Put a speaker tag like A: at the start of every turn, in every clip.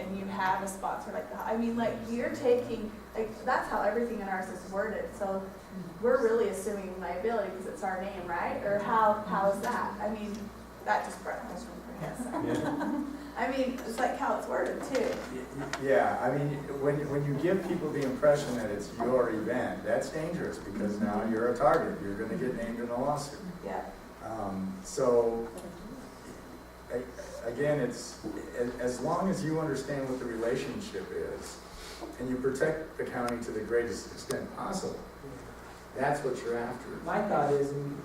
A: and you have a sponsor like that, I mean, like, you're taking, like, that's how everything in ours is worded, so we're really assuming liability because it's our name, right? Or how is that? I mean, that just brought a question for us. I mean, it's like how it's worded too.
B: Yeah, I mean, when you give people the impression that it's your event, that's dangerous because now you're a target. You're going to get named in a lawsuit.
A: Yeah.
B: So, again, it's as long as you understand what the relationship is and you protect the county to the greatest extent possible, that's what you're after.
C: My thought is, and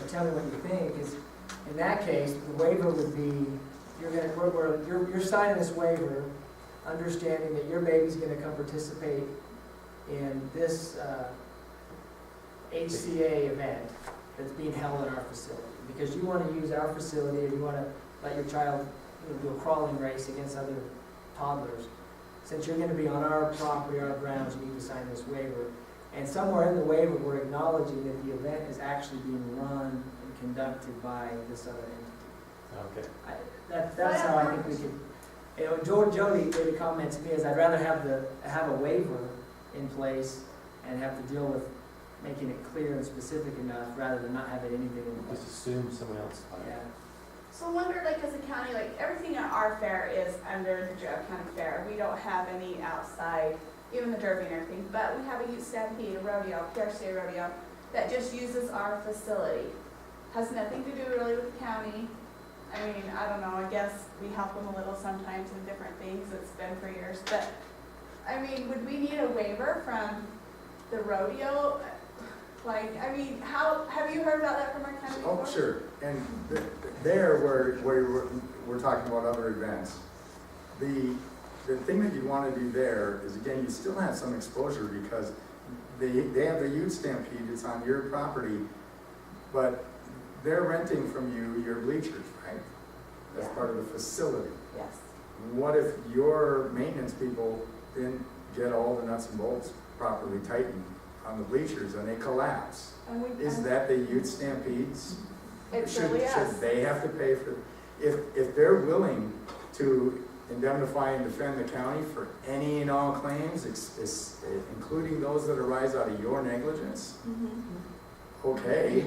C: tell me what you think, is in that case, the waiver would be, you're signing this waiver, understanding that your baby's gonna come participate in this HCA event that's being held in our facility. Because you wanna use our facility, or you wanna let your child do a crawling race against other toddlers. Since you're gonna be on our property, our grounds, you need to sign this waiver. And somewhere in the waiver, we're acknowledging that the event is actually being run and conducted by this other entity.
D: Okay.
C: That's how I think we could, you know, Jody made a comment to me is I'd rather have a waiver in place and have to deal with making it clear and specific enough rather than not having anything in place.
D: Just assume someone else.
C: Yeah.
A: So I wonder, like, as a county, like, everything at our fair is under the Joe County Fair. We don't have any outside, even the derby and everything, but we have a youth stampede, a rodeo, PRCA rodeo, that just uses our facility. Has nothing to do really with the county. I mean, I don't know, I guess we help them a little sometimes in different things, it's been for years, but, I mean, would we need a waiver from the rodeo? Like, I mean, have you heard about that from our county before?
B: Oh, sure. And there where we're talking about other events, the thing that you want to do there is, again, you still have some exposure because they have the youth stampede, it's on your property, but they're renting from you your bleachers, right? That's part of the facility.
A: Yes.
B: What if your maintenance people didn't get all the nuts and bolts properly tightened on the bleachers and they collapse? Is that the youth stampedes?
A: It really is.
B: Should they have to pay for, if they're willing to indemnify and defend the county for any and all claims, including those that arise out of your negligence? Okay.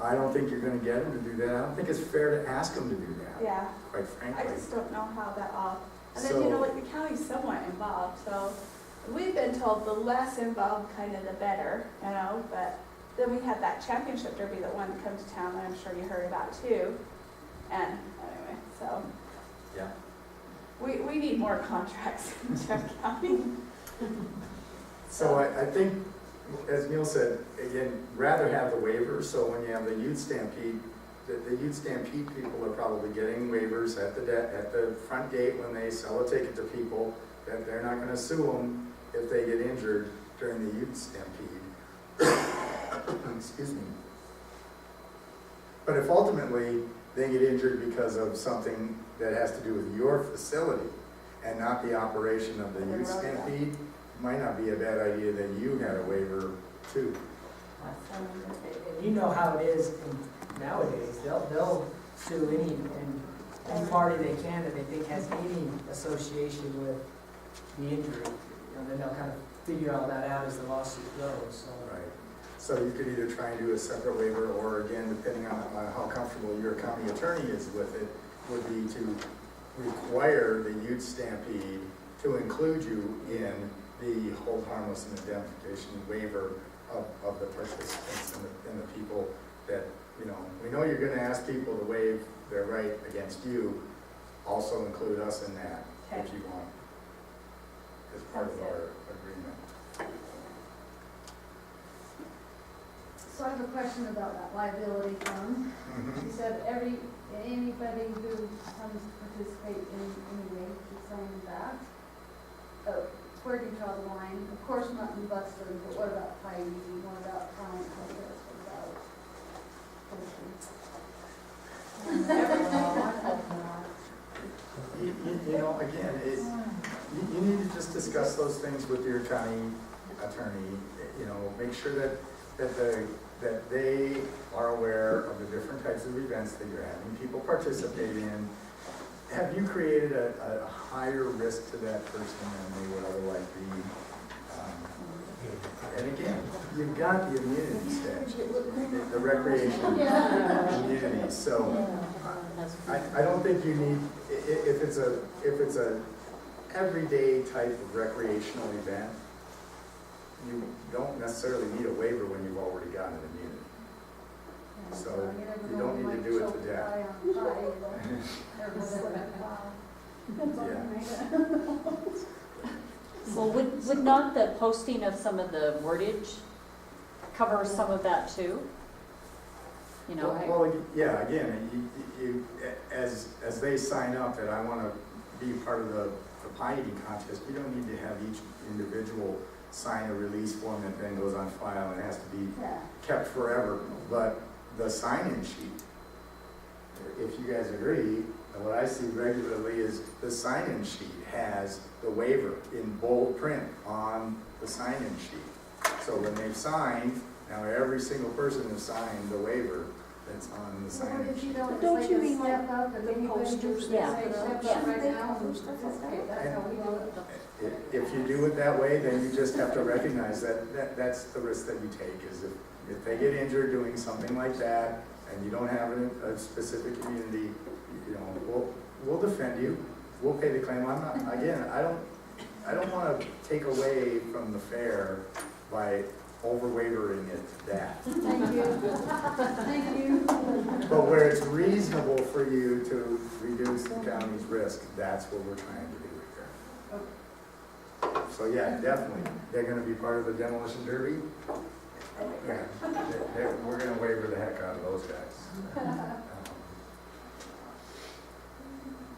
B: I don't think you're going to get them to do that. I don't think it's fair to ask them to do that.
A: Yeah.
B: Quite frankly.
A: I just don't know how that all, and then, you know, like, the county's somewhat involved, so we've been told the less involved kind of the better, you know, but then we had that championship derby that wanted to come to town that I'm sure you heard about too. And anyway, so.
B: Yeah.
A: We need more contracts in Jeff County.
B: So I think, as Neil said, again, rather have the waiver, so when you have the youth stampede, the youth stampede people are probably getting waivers at the front gate when they sell a ticket to people, that they're not gonna sue them if they get injured during the youth stampede. Excuse me. But if ultimately they get injured because of something that has to do with your facility and not the operation of the youth stampede, it might not be a bad idea that you had a waiver too.
C: And you know how it is nowadays. They'll sue any party they can that they think has any association with the injury. And then they'll kind of figure all that out as the lawsuit goes. So.
B: Right. So you could either try and do a separate waiver, or again, depending on how comfortable your county attorney is with it, would be to require the youth stampede to include you in the hold harmless and indemnification waiver of the participants and the people that, you know, we know you're going to ask people to waive their right against you. Also include us in that, if you want, as part of our agreement.
E: So I have a question about that liability fund. You said anybody who comes to participate in any way should sign that. Oh, where do you draw the line? Of course, not in Buxton, but what about Heidi? What about Client? What about
B: You know, again, you need to just discuss those things with your county attorney. You know, make sure that they are aware of the different types of events that you're having people participate in, have you created a higher risk to that person than they would otherwise be? And again, you've got the immunity statute, the recreational immunity, so I don't think you need, if it's a everyday type of recreational event, you don't necessarily need a waiver when you've already got an immunity. So you don't need to do it to death.
D: Well, would not the posting of some of the wordage cover some of that too? You know,
B: Well, yeah, again, as they sign up that I want to be part of the pie eating contest, you don't need to have each individual sign a release form that then goes on file and has to be kept forever. But the sign-in sheet, if you guys agree, what I see regularly is the sign-in sheet has the waiver in bold print on the sign-in sheet. So when they've signed, now every single person has signed the waiver that's on the sign-in sheet.
D: Don't you mean like the posters? Yeah.
B: If you do it that way, then you just have to recognize that that's the risk that you take, is if they get injured doing something like that, and you don't have a specific immunity, you know, we'll defend you, we'll pay the claim. I'm not, again, I don't want to take away from the fair by over-wavering it that.
E: Thank you. Thank you.
B: But where it's reasonable for you to reduce the county's risk, that's what we're trying to do here. So yeah, definitely, they're gonna be part of the demolition derby. Yeah, we're gonna waiver the heck out of those guys.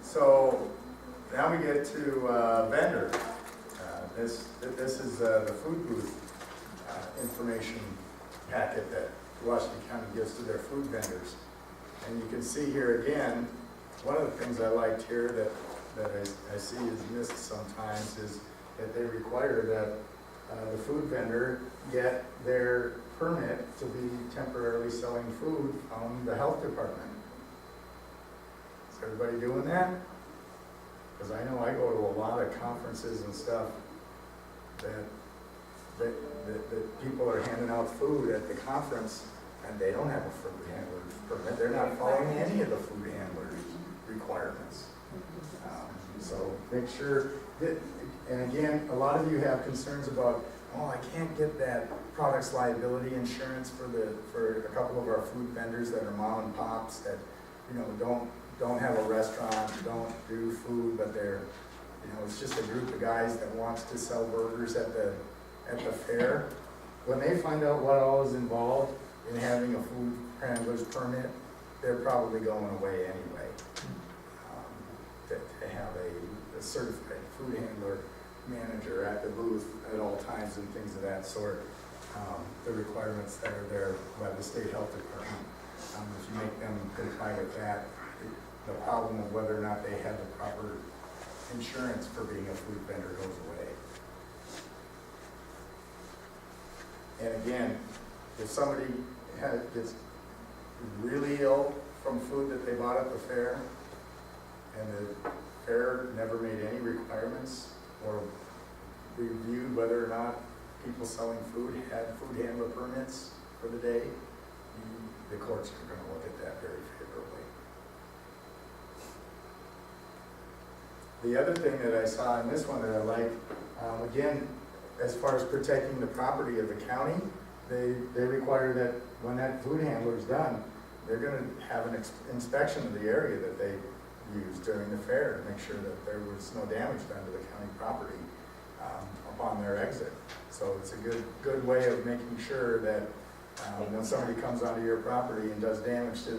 B: So now we get to vendor. This is the food booth information packet that Washington County gives to their food vendors. And you can see here again, one of the things I liked here that I see is missed sometimes is that they require that the food vendor get their permit to be temporarily selling food from the health department. Is everybody doing that? Because I know I go to a lot of conferences and stuff that people are handing out food at the conference and they don't have a food handler's permit. They're not following any of the food handler's requirements. So make sure that, and again, a lot of you have concerns about, oh, I can't get that products liability insurance for a couple of our food vendors that are mom and pops that, you know, don't have a restaurant, don't do food, but they're, you know, it's just a group of guys that wants to sell burgers at the fair. When they find out what all is involved in having a food handler's permit, they're probably going away anyway. To have a certified food handler manager at the booth at all times and things of that sort. The requirements that are there by the state health department. If you make them comply with that, the problem of whether or not they have the proper insurance for being a food vendor goes away. And again, if somebody gets really ill from food that they bought at the fair, and the fair never made any requirements or reviewed whether or not people selling food had food handler permits for the day, the courts are going to look at that very favorably. The other thing that I saw in this one that I like, again, as far as protecting the property of the county, they require that when that food handler is done, they're going to have an inspection of the area that they used during the fair to make sure that there was no damage done to the county property upon their exit. So it's a good way of making sure that when somebody comes onto your property and does damage to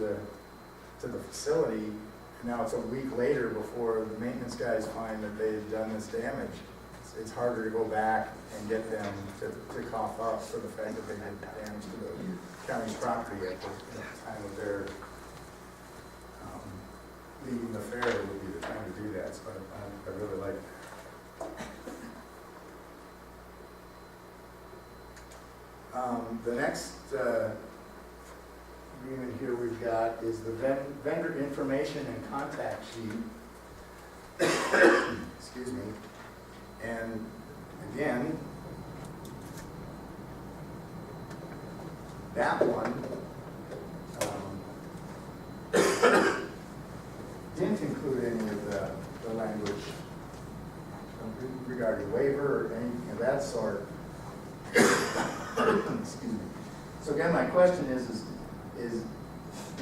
B: the facility, and now it's a week later before the maintenance guys find that they've done this damage, it's harder to go back and get them to cough up for the fact that they did damage to the county's property at the time of their leaving the fair would be the time to do that. So I really like that. The next agreement here we've got is the vendor information and contact sheet. that one didn't include any of the language regarding waiver or anything of that sort. Excuse me. So again, my question is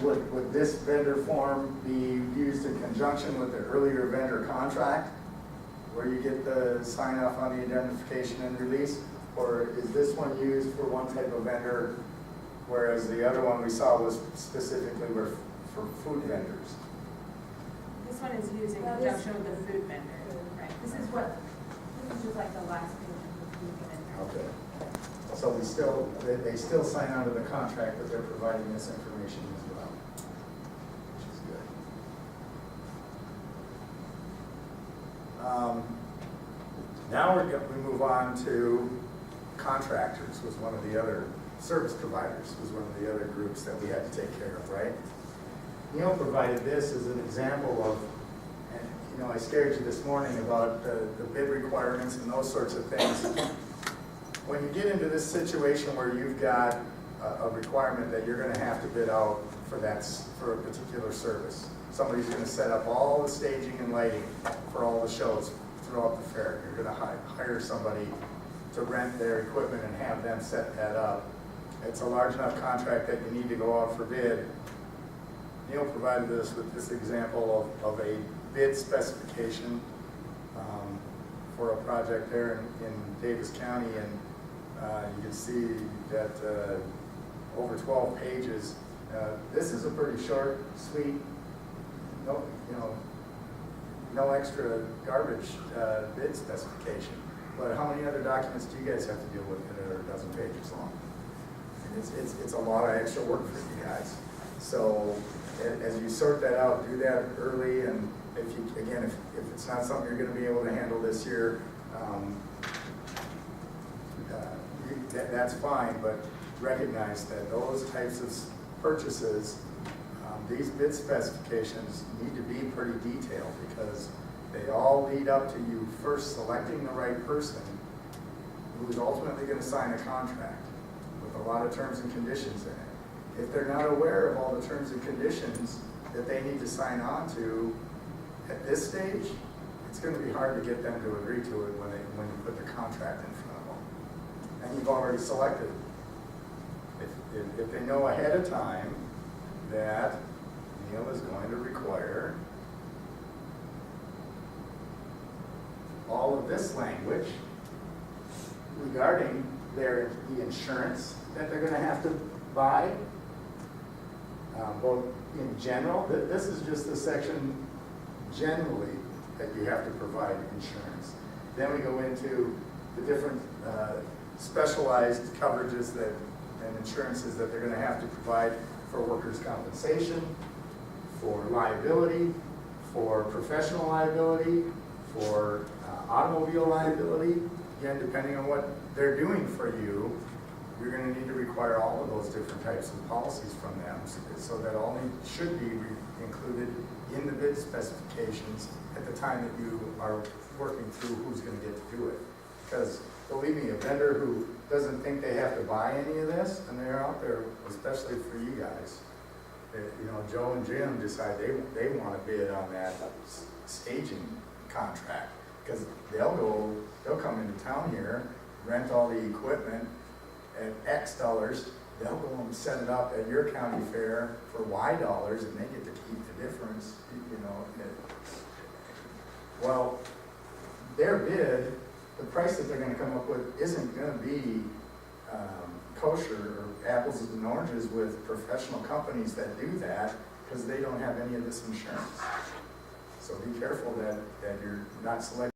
B: would this vendor form be used in conjunction with the earlier vendor contract, where you get the sign off on the identification and release? Or is this one used for one type of vendor, whereas the other one we saw was specifically for food vendors?
F: This one is used in
E: That is-
F: conjunction with the food vendor, right?
E: This is just like the last page of the food vendor.
B: Okay. So they still sign on to the contract that they're providing this information as well, which is good. Now we move on to contractors, was one of the other, service providers was one of the other groups that we had to take care of, right? Neil provided this as an example of, and you know, I scared you this morning about the bid requirements and those sorts of things. When you get into this situation where you've got a requirement that you're gonna have to bid out for a particular service, somebody's gonna set up all the staging and lighting for all the shows throughout the fair. You're gonna hire somebody to rent their equipment and have them set that up. It's a large enough contract that you need to go out for bid. Neil provided us with this example of a bid specification for a project there in Davis County, and you can see that over 12 pages. This is a pretty short, sweet, no extra garbage bid specification. But how many other documents do you guys have to deal with that are a dozen pages long? It's a lot of extra work for you guys. So as you sort that out, do that early, and if it's not something you're going to be able to handle this year, that's fine, but recognize that those types of purchases, these bid specifications need to be pretty detailed, because they all lead up to you first selecting the right person who's ultimately going to sign a contract with a lot of terms and conditions in it. If they're not aware of all the terms and conditions that they need to sign on to at this stage, it's going to be hard to get them to agree to it when you put the contract in front of them. And you've already selected. If they know ahead of time that Neil is going to require all of this language regarding the insurance that they're going to have to buy, both in general, this is just the section generally that you have to provide insurance. Then we go into the different specialized coverages and insurances that they're going to have to provide for workers' compensation, for liability, for professional liability, for automobile liability. Again, depending on what they're doing for you, you're going to need to require all of those different types of policies from them, so that all should be included in the bid specifications at the time that you are working through who's going to get to do it. Because believe me, a vendor who doesn't think they have to buy any of this, and they're out there, especially for you guys, Joe and Jim decide they want to bid on that staging contract, because they'll come into town here, rent all the equipment at X dollars, they'll go and set it up at your county fair for Y dollars, and they get to keep the difference, Well, their bid, the price that they're going to come up with isn't going to be kosher or apples and oranges with professional companies that do that, because they don't have any of this insurance. So be careful that you're not selecting